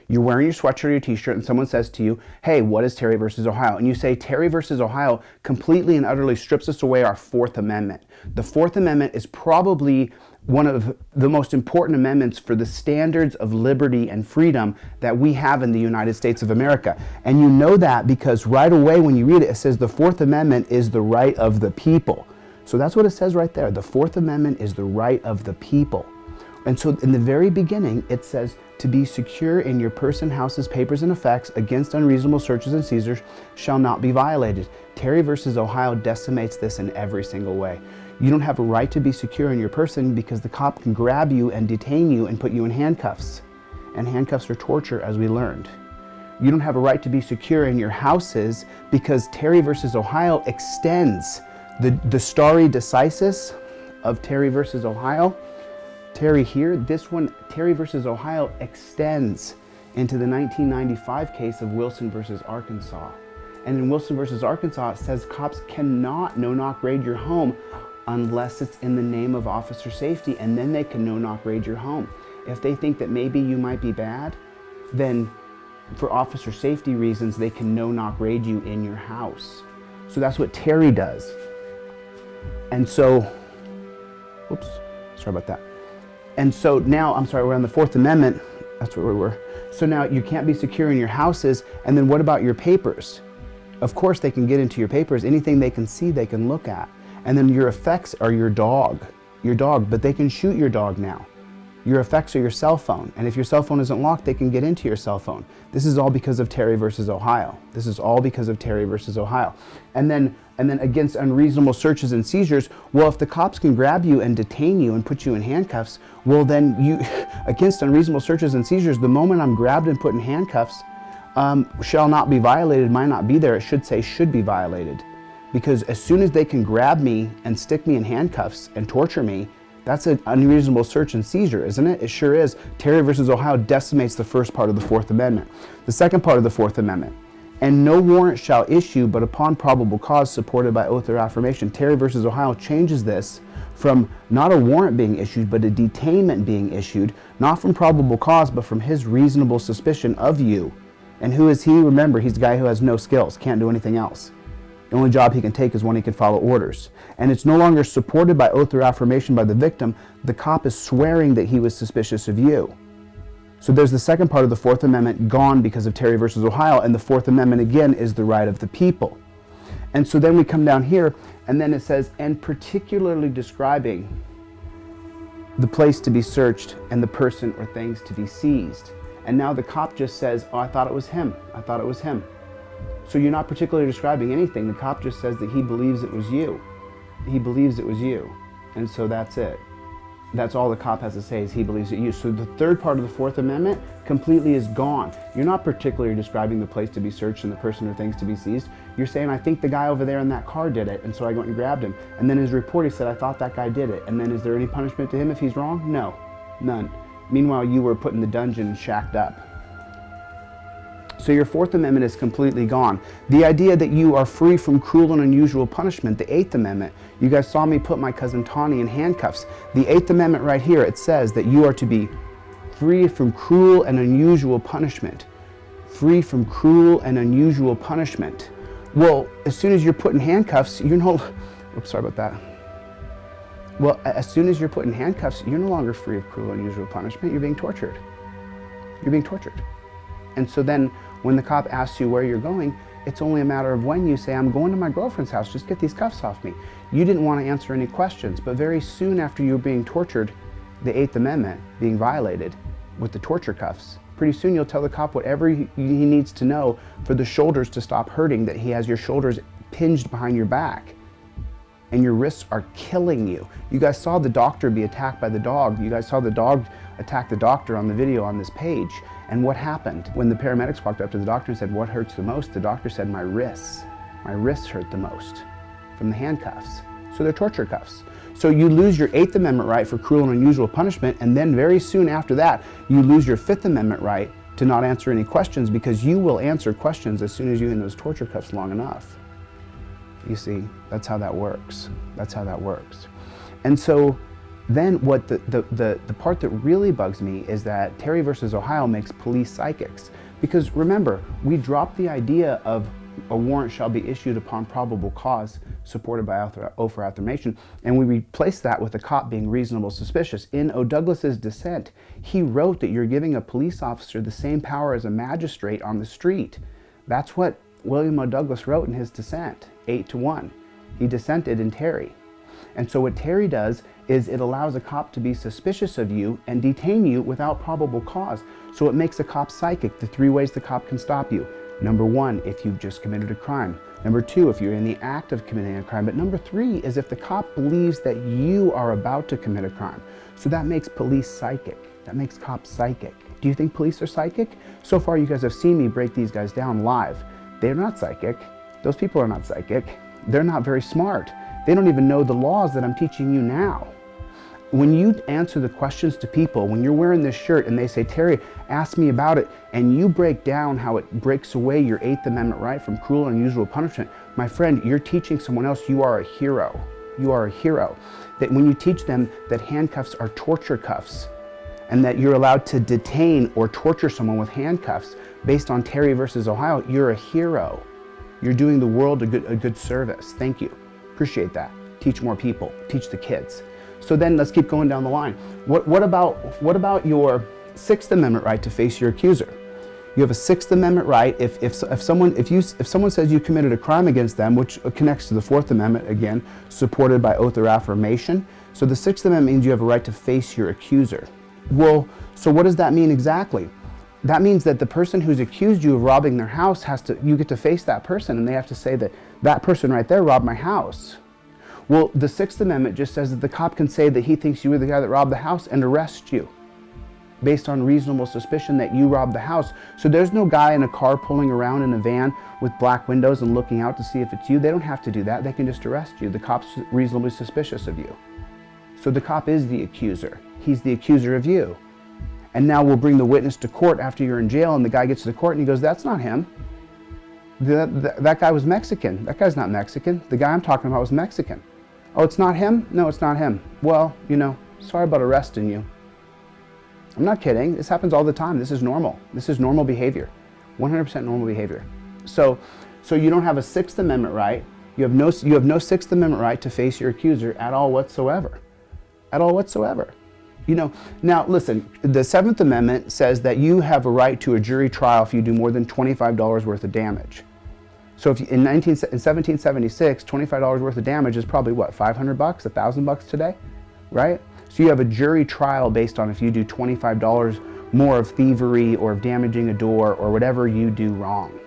You're wearing your sweatshirt or your t-shirt and someone says to you, hey, what is Terry versus Ohio? And you say, Terry versus Ohio completely and utterly strips us away our Fourth Amendment. The Fourth Amendment is probably one of the most important amendments for the standards of liberty and freedom that we have in the United States of America. And you know that because right away when you read it, it says the Fourth Amendment is the right of the people. So that's what it says right there. The Fourth Amendment is the right of the people. And so in the very beginning, it says to be secure in your person, houses, papers, and effects against unreasonable searches and seizures shall not be violated. Terry versus Ohio decimates this in every single way. You don't have a right to be secure in your person because the cop can grab you and detain you and put you in handcuffs. And handcuffs are torture, as we learned. You don't have a right to be secure in your houses because Terry versus Ohio extends the stare decisis of Terry versus Ohio. Terry here, this one, Terry versus Ohio, extends into the 1995 case of Wilson versus Arkansas. And in Wilson versus Arkansas, it says cops cannot no-knock raid your home unless it's in the name of officer safety, and then they can no-knock raid your home. If they think that maybe you might be bad, then for officer safety reasons, they can no-knock raid you in your house. So that's what Terry does. And so, whoops, sorry about that. And so now, I'm sorry, we're on the Fourth Amendment. That's where we were. So now you can't be secure in your houses, and then what about your papers? Of course they can get into your papers. Anything they can see, they can look at. And then your effects are your dog, but they can shoot your dog now. Your effects are your cell phone, and if your cell phone isn't locked, they can get into your cell phone. This is all because of Terry versus Ohio. This is all because of Terry versus Ohio. And then against unreasonable searches and seizures, well, if the cops can grab you and detain you and put you in handcuffs, well then you, against unreasonable searches and seizures, the moment I'm grabbed and put in handcuffs, shall not be violated, might not be there, it should say should be violated. Because as soon as they can grab me and stick me in handcuffs and torture me, that's an unreasonable search and seizure, isn't it? It sure is. Terry versus Ohio decimates the first part of the Fourth Amendment. The second part of the Fourth Amendment, and no warrant shall issue but upon probable cause supported by oath or affirmation. Terry versus Ohio changes this from not a warrant being issued, but a detainment being issued, not from probable cause, but from his reasonable suspicion of you. And who is he? Remember, he's the guy who has no skills, can't do anything else. The only job he can take is one he can follow orders. And it's no longer supported by oath or affirmation by the victim. The cop is swearing that he was suspicious of you. So there's the second part of the Fourth Amendment gone because of Terry versus Ohio, and the Fourth Amendment again is the right of the people. And so then we come down here, and then it says, and particularly describing the place to be searched and the person or things to be seized. And now the cop just says, oh, I thought it was him. I thought it was him. So you're not particularly describing anything. The cop just says that he believes it was you. He believes it was you. And so that's it. That's all the cop has to say is he believes it you. So the third part of the Fourth Amendment completely is gone. You're not particularly describing the place to be searched and the person or things to be seized. You're saying, I think the guy over there in that car did it, and so I went and grabbed him. And then his report, he said, I thought that guy did it. And then is there any punishment to him if he's wrong? No, none. Meanwhile, you were put in the dungeon and shacked up. So your Fourth Amendment is completely gone. The idea that you are free from cruel and unusual punishment, the Eighth Amendment. You guys saw me put my cousin Tawny in handcuffs. The Eighth Amendment right here, it says that you are to be free from cruel and unusual punishment. Free from cruel and unusual punishment. Well, as soon as you're put in handcuffs, you're no... Oops, sorry about that. Well, as soon as you're put in handcuffs, you're no longer free of cruel and unusual punishment. You're being tortured. You're being tortured. And so then when the cop asks you where you're going, it's only a matter of when you say, I'm going to my girlfriend's house, just get these cuffs off me. You didn't want to answer any questions, but very soon after you were being tortured, the Eighth Amendment being violated with the torture cuffs, pretty soon you'll tell the cop whatever he needs to know for the shoulders to stop hurting, that he has your shoulders pinged behind your back and your wrists are killing you. You guys saw the doctor be attacked by the dog. You guys saw the dog attack the doctor on the video on this page. And what happened? When the paramedics walked up to the doctor and said, what hurts the most? The doctor said, my wrists. My wrists hurt the most from the handcuffs. So they're torture cuffs. So you lose your Eighth Amendment right for cruel and unusual punishment, and then very soon after that, you lose your Fifth Amendment right to not answer any questions, because you will answer questions as soon as you're in those torture cuffs long enough. You see, that's how that works. That's how that works. And so Then what the part that really bugs me is that Terry versus Ohio makes police psychics. Because remember, we dropped the idea of a warrant shall be issued upon probable cause supported by oath or affirmation, and we replaced that with a cop being reasonable suspicious. In O'Douglas's dissent, he wrote that you're giving a police officer the same power as a magistrate on the street. That's what William O. Douglas wrote in his dissent, 8-1. He dissented in Terry. And so what Terry does is it allows a cop to be suspicious of you and detain you without probable cause. So it makes a cop psychic. The 3 ways the cop can stop you. Number 1, if you've just committed a crime. Number 2, if you're in the act of committing a crime. But number 3 is if the cop believes that you are about to commit a crime. So that makes police psychic. That makes cops psychic. Do you think police are psychic? So far you guys have seen me break these guys down live. They're not psychic. Those people are not psychic. They're not very smart. They don't even know the laws that I'm teaching you now. When you answer the questions to people, when you're wearing this shirt and they say, Terry, ask me about it, and you break down how it breaks away your 8th Amendment right from cruel and unusual punishment, my friend, you're teaching someone else you are a hero. You are a hero. That when you teach them that handcuffs are torture cuffs, and that you're allowed to detain or torture someone with handcuffs based on Terry versus Ohio, you're a hero. You're doing the world a good service. Thank you. Appreciate that. Teach more people. Teach the kids. So then let's keep going down the line. What about your 6th Amendment right to face your accuser? You have a 6th Amendment right if someone says you committed a crime against them, which connects to the 4th Amendment, again, supported by oath or affirmation. So the 6th Amendment means you have a right to face your accuser. Well, so what does that mean exactly? That means that the person who's accused you of robbing their house you get to face that person, and they have to say that that person right there robbed my house. Well, the 6th Amendment just says that the cop can say that he thinks you were the guy that robbed the house and arrest you based on reasonable suspicion that you robbed the house. So there's no guy in a car pulling around in a van with black windows and looking out to see if it's you. They don't have to do that. They can just arrest you. The cop's reasonably suspicious of you. So the cop is the accuser. He's the accuser of you. And now we'll bring the witness to court after you're in jail, and the guy gets to the court and he goes, that's not him. That guy was Mexican. That guy's not Mexican. The guy I'm talking about was Mexican. Oh, it's not him? No, it's not him. Well, sorry about arresting you. I'm not kidding. This happens all the time. This is normal. This is normal behavior. 100% normal behavior. So you don't have a 6th Amendment right. You have no 6th Amendment right to face your accuser at all whatsoever. At all whatsoever. Now listen, the 7th Amendment says that you have a right to a jury trial if you do more than $25 worth of damage. So if in 1776, $25 worth of damage is probably what, $500, $1,000 today, right? So you have a jury trial based on if you do $25 more of thievery or of damaging a door or whatever you do wrong.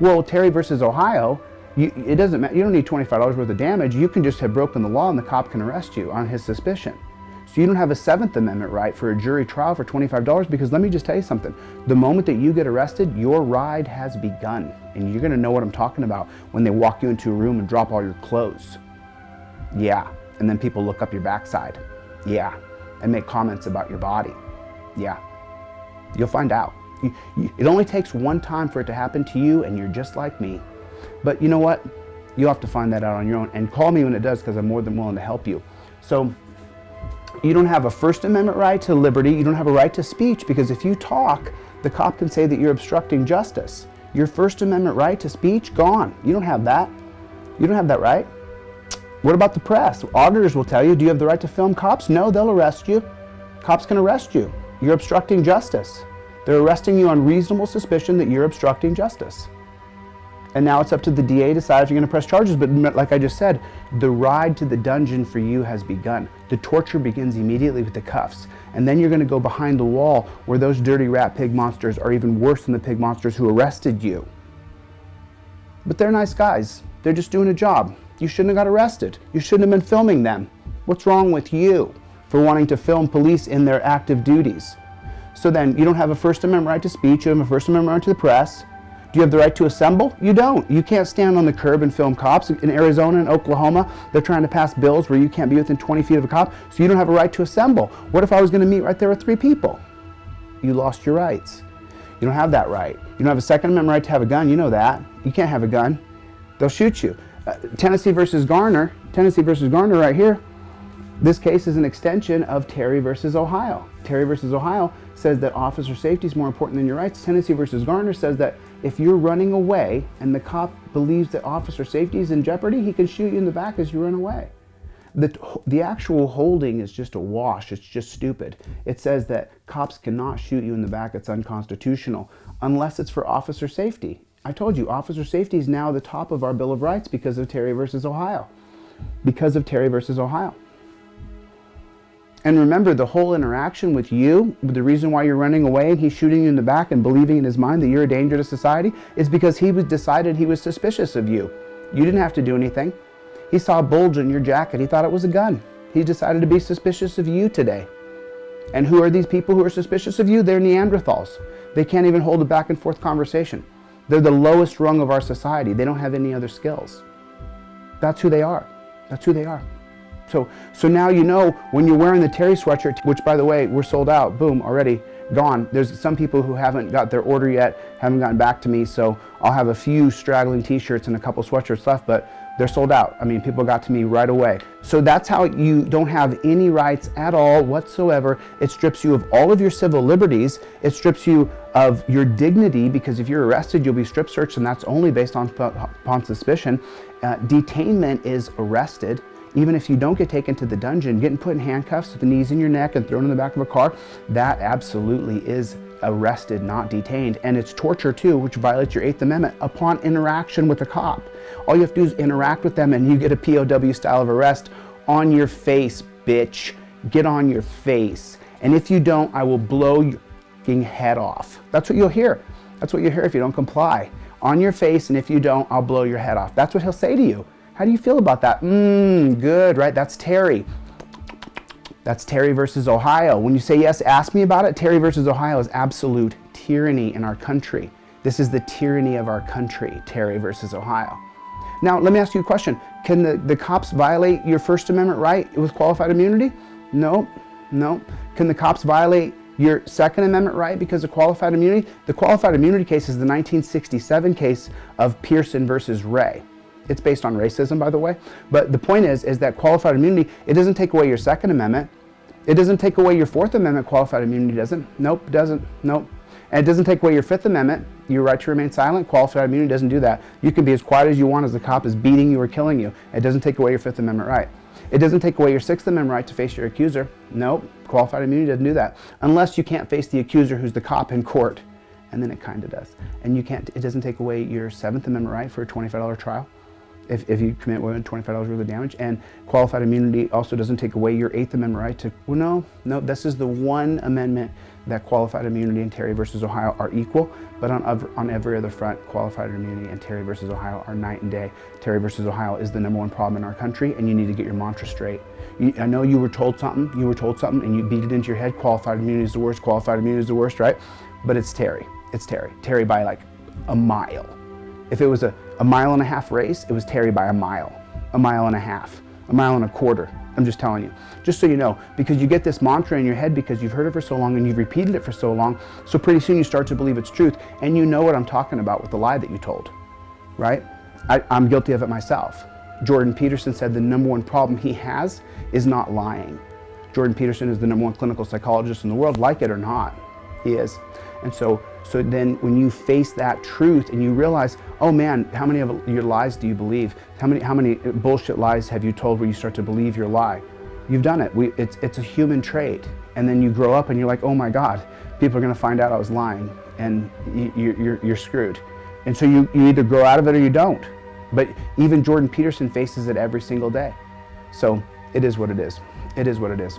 Well, Terry versus Ohio, it doesn't matter. You don't need $25 worth of damage. You can just have broken the law and the cop can arrest you on his suspicion. So you don't have a 7th Amendment right for a jury trial for $25 because let me just tell you something. The moment that you get arrested, your ride has begun. And you're going to know what I'm talking about when they walk you into a room and drop all your clothes. Yeah. And then people look up your backside. Yeah. And make comments about your body. Yeah. You'll find out. It only takes one time for it to happen to you, and you're just like me. But you know what? You'll have to find that out on your own. And call me when it does, because I'm more than willing to help you. So you don't have a First Amendment right to liberty. You don't have a right to speech, because if you talk, the cop can say that you're obstructing justice. Your First Amendment right to speech, gone. You don't have that. You don't have that right. What about the press? Auditors will tell you, do you have the right to film cops? No, they'll arrest you. Cops can arrest you. You're obstructing justice. They're arresting you on reasonable suspicion that you're obstructing justice. And now it's up to the DA to decide if you're going to press charges. But like I just said, the ride to the dungeon for you has begun. The torture begins immediately with the cuffs. And then you're going to go behind the wall where those dirty rat pig monsters are even worse than the pig monsters who arrested you. But they're nice guys. They're just doing a job. You shouldn't have got arrested. You shouldn't have been filming them. What's wrong with you for wanting to film police in their active duties? So then you don't have a First Amendment right to speech. You have a First Amendment right to the press. Do you have the right to assemble? You don't. You can't stand on the curb and film cops. In Arizona and Oklahoma, they're trying to pass bills where you can't be within 20 feet of a cop, so you don't have a right to assemble. What if I was going to meet right there with 3 people? You lost your rights. You don't have that right. You don't have a Second Amendment right to have a gun. You know that. You can't have a gun. They'll shoot you. Tennessee versus Garner right here. This case is an extension of Terry versus Ohio. Terry versus Ohio says that officer safety is more important than your rights. Tennessee versus Garner says that if you're running away and the cop believes that officer safety is in jeopardy, he can shoot you in the back as you run away. The actual holding is just a wash. It's just stupid. It says that cops cannot shoot you in the back. It's unconstitutional unless it's for officer safety. I told you, officer safety is now the top of our Bill of Rights because of Terry versus Ohio. Because of Terry versus Ohio. And remember, the whole interaction with you, the reason why you're running away and he's shooting you in the back and believing in his mind that you're a danger to society is because he decided he was suspicious of you. You didn't have to do anything. He saw a bulge in your jacket. He thought it was a gun. He decided to be suspicious of you today. And who are these people who are suspicious of you? They're Neanderthals. They can't even hold a back and forth conversation. They're the lowest rung of our society. They don't have any other skills. That's who they are. That's who they are. So now you know when you're wearing the Terry sweatshirt, which by the way, we're sold out, boom, already gone. There's some people who haven't got their order yet, haven't gotten back to me, so I'll have a few straggling t-shirts and a couple sweatshirts left, but they're sold out. I mean, people got to me right away. So that's how you don't have any rights at all whatsoever. It strips you of all of your civil liberties. It strips you of your dignity, because if you're arrested, you'll be strip searched, and that's only based upon suspicion. Detainment is arrested. Even if you don't get taken to the dungeon, getting put in handcuffs with the knees in your neck and thrown in the back of a car, that absolutely is arrested, not detained. And it's torture too, which violates your 8th Amendment upon interaction with a cop. All you have to do is interact with them and you get a POW style of arrest on your face, bitch. Get on your face. And if you don't, I will blow your fucking head off. That's what you'll hear. That's what you'll hear if you don't comply. On your face, and if you don't, I'll blow your head off. That's what he'll say to you. How do you feel about that? Good, right? That's Terry. That's Terry versus Ohio. When you say yes, ask me about it. Terry versus Ohio is absolute tyranny in our country. This is the tyranny of our country, Terry versus Ohio. Now, let me ask you a question. Can the cops violate your First Amendment right with qualified immunity? No. Can the cops violate your Second Amendment right because of qualified immunity? The qualified immunity case is the 1967 case of Pearson versus Ray. It's based on racism, by the way. But the point is that qualified immunity, it doesn't take away your Second Amendment. It doesn't take away your Fourth Amendment. Qualified immunity doesn't. Nope, it doesn't. Nope. And it doesn't take away your Fifth Amendment, your right to remain silent. Qualified immunity doesn't do that. You can be as quiet as you want as the cop is beating you or killing you. It doesn't take away your Fifth Amendment right. It doesn't take away your Sixth Amendment right to face your accuser. Nope, qualified immunity doesn't do that. Unless you can't face the accuser who's the cop in court. And then it kind of does. And it doesn't take away your Seventh Amendment right for a $25 trial. If you commit more than $25 worth of damage. And qualified immunity also doesn't take away your 8th Amendment right to, well, no, this is the one amendment that qualified immunity and Terry versus Ohio are equal, but on every other front, qualified immunity and Terry versus Ohio are night and day. Terry versus Ohio is the #1 problem in our country, and you need to get your mantra straight. I know you were told something, and you beat it into your head, qualified immunity is the worst, qualified immunity is the worst, right? But it's Terry. Terry by like a mile. If it was a 1.5 mile race, it was Terry by a mile, 1.5 miles, 1.25 miles. I'm just telling you, just so you know, because you get this mantra in your head because you've heard it for so long and you've repeated it for so long, so pretty soon you start to believe it's truth, and you know what I'm talking about with the lie that you told, right? I'm guilty of it myself. Jordan Peterson said the #1 problem he has is not lying. Jordan Peterson is the #1 clinical psychologist in the world, like it or not, he is. And so then when you face that truth and you realize, oh man, how many of your lies do you believe? How many bullshit lies have you told where you start to believe your lie? You've done it. It's a human trait. And then you grow up and you're like, oh my God, people are gonna find out I was lying, and you're screwed. And so you either grow out of it or you don't. But even Jordan Peterson faces it every single day. So it is what it is. It is what it is.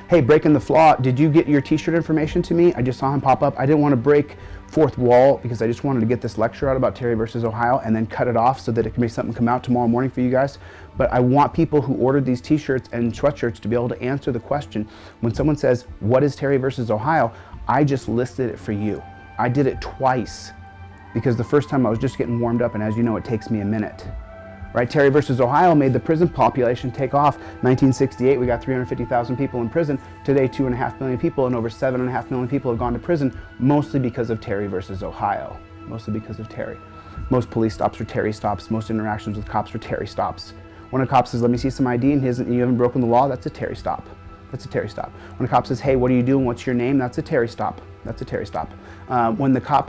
Hey, Breaking the Flaw, did you get your t-shirt information to me? I just saw him pop up. I didn't want to break fourth wall because I just wanted to get this lecture out about Terry versus Ohio and then cut it off so that it can be something come out tomorrow morning for you guys. But I want people who ordered these t-shirts and sweatshirts to be able to answer the question. When someone says, what is Terry versus Ohio? I just listed it for you. I did it twice because the first time I was just getting warmed up, and as you know, it takes me a minute. Right? Terry versus Ohio made the prison population take off. 1968, we got 350,000 people in prison. Today, 2.5 million people, and over 7.5 million people have gone to prison, mostly because of Terry versus Ohio. Mostly because of Terry. Most police stops are Terry stops. Most interactions with cops are Terry stops. When a cop says, let me see some ID, and you haven't broken the law, that's a Terry stop. That's a Terry stop. When a cop says, hey, what are you doing? What's your name? That's a Terry stop. That's a Terry stop. When the cop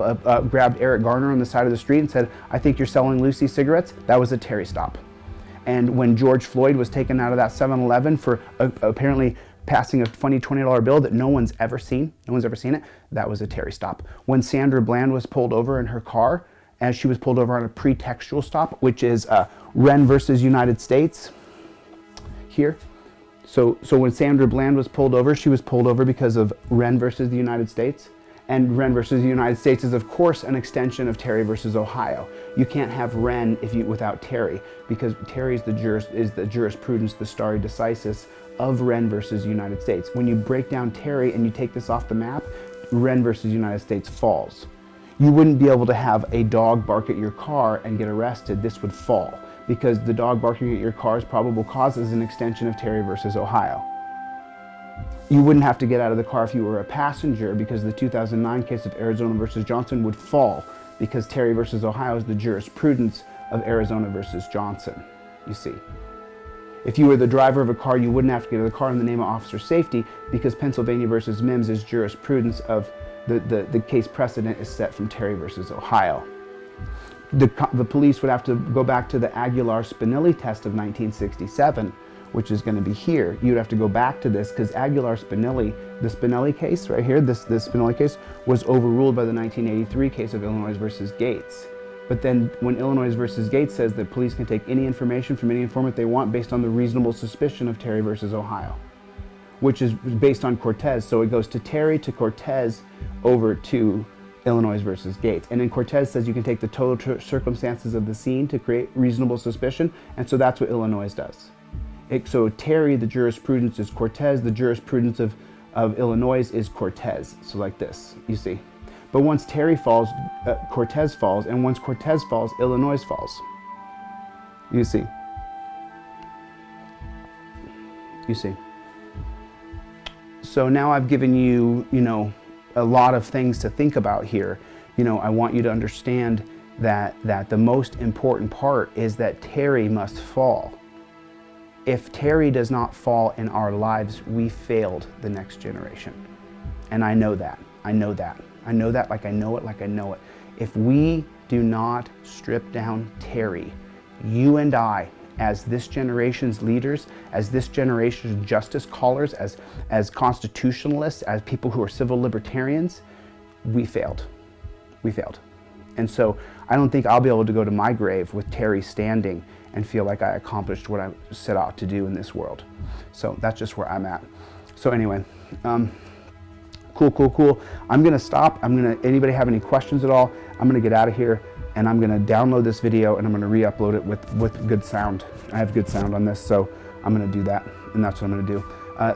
grabbed Eric Garner on the side of the street and said, I think you're selling Lucy cigarettes, that was a Terry stop. And when George Floyd was taken out of that 7-Eleven for apparently passing a funny $20 bill that no one's ever seen it, that was a Terry stop. When Sandra Bland was pulled over in her car, as she was pulled over on a pretextual stop, which is Wren versus United States, here. So when Sandra Bland was pulled over, she was pulled over because of Wren versus the United States. And Wren versus the United States is, of course, an extension of Terry versus Ohio. You can't have Wren without Terry, because Terry is the jurisprudence, the stare decisis of Wren versus United States. When you break down Terry and you take this off the map, Wren versus United States falls. You wouldn't be able to have a dog bark at your car and get arrested. This would fall, because the dog barking at your car's probable cause is an extension of Terry versus Ohio. You wouldn't have to get out of the car if you were a passenger, because the 2009 case of Arizona versus Johnson would fall, because Terry versus Ohio is the jurisprudence of Arizona versus Johnson, you see. If you were the driver of a car, you wouldn't have to get out of the car in the name of officer safety, because Pennsylvania versus Mims is jurisprudence of the case precedent is set from Terry versus Ohio. The police would have to go back to the Aguilar-Spinelli test of 1967, which is going to be here. You'd have to go back to this, because Aguilar-Spinelli, the Spinelli case right here, this Spinelli case, was overruled by the 1983 case of Illinois versus Gates. But then when Illinois versus Gates says that police can take any information from any informant they want based on the reasonable suspicion of Terry versus Ohio, which is based on Cortez. So it goes to Terry, to Cortez, over to Illinois versus Gates. And then Cortez says you can take the total circumstances of the scene to create reasonable suspicion, and so that's what Illinois does. So Terry, the jurisprudence is Cortez, the jurisprudence of Illinois is Cortez. So like this, you see. But once Terry falls, Cortez falls, and once Cortez falls, Illinois falls. You see. You see. So now I've given you, a lot of things to think about here. I want you to understand that the most important part is that Terry must fall. If Terry does not fall in our lives, we failed the next generation. And I know that. I know that. I know that like I know it, like I know it. If we do not strip down Terry, you and I, as this generation's leaders, as this generation's justice callers, as constitutionalists, as people who are civil libertarians, we failed. We failed. And so I don't think I'll be able to go to my grave with Terry standing and feel like I accomplished what I set out to do in this world. So that's just where I'm at. So anyway, cool. I'm gonna stop. Anybody have any questions at all? I'm gonna get out of here, and I'm gonna download this video, and I'm gonna re-upload it with good sound. I have good sound on this, so I'm gonna do that, and that's what I'm gonna do.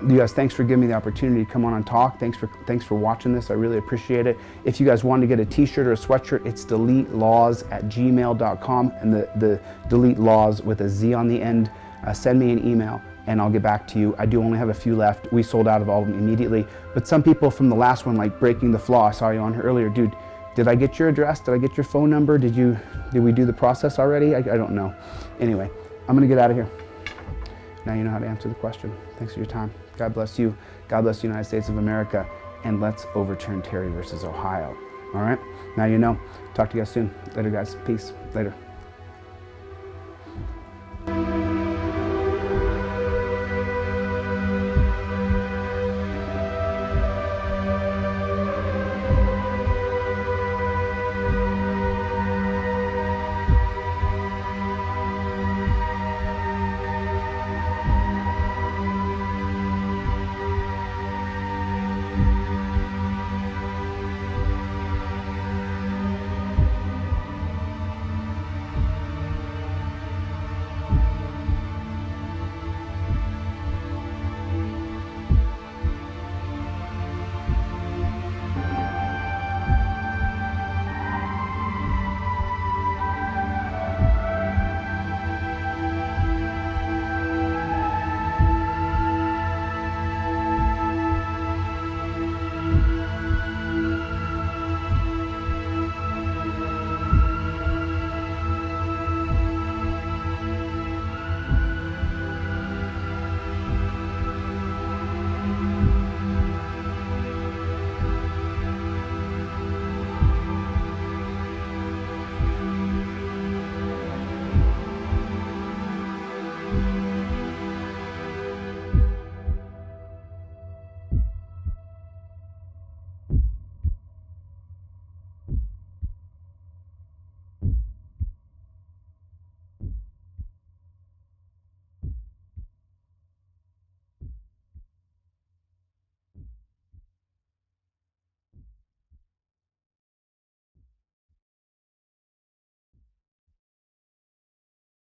You guys, thanks for giving me the opportunity to come on and talk. Thanks for watching this. I really appreciate it. If you guys want to get a t-shirt or a sweatshirt, it's deletelaws@gmail.com, and the delete laws with a Z on the end. Send me an email, and I'll get back to you. I do only have a few left. We sold out of all of them immediately, but some people from the last one, like Breaking the Flaw, I saw you on here earlier. Dude, did I get your address? Did I get your phone number? Did we do the process already? I don't know. Anyway, I'm gonna get out of here. Now you know how to answer the question. Thanks for your time. God bless you. God bless the United States of America. And let's overturn Terry versus Ohio. All right? Now you know. Talk to you guys soon. Later, guys. Peace. Later.